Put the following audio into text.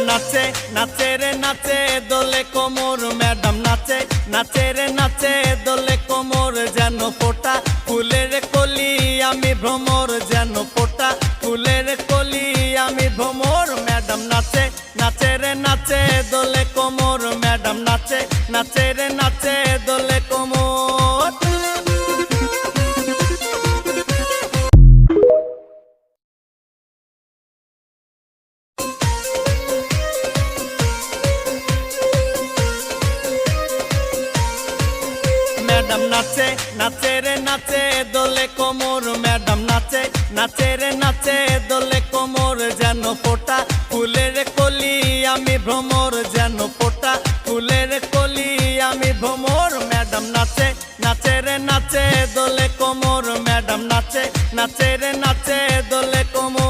নাচে নাচে রে নাচে দোলে কোমর, ম্যাডাম নাচে নাচে রে নাচে দোলে কোমর, যেন ফোটা ফুলের কলি আমি ভ্রমর, যেন ফোটা ফুলের কলি আমি ভ্রমর। ম্যাডাম নাচে নাচে রে নাচে দোলে কোমর, ম্যাডাম নাচে নাচে রে নাচে দোলে কোমর। ম্যাডাম নাচে নাচে রে নাচে দোলে কোমর, ম্যাডাম নাচে নাচে রে নাচে দোলে কোমর, যেন ফোটা ফুলের কলি আমি ভ্রমর, যেন ফোটা ফুলের কলি আমি ভ্রমর। ম্যাডাম নাচে নাচে রে নাচে দোলে কোমর, ম্যাডাম নাচে নাচে রে নাচে দোলে কোমর।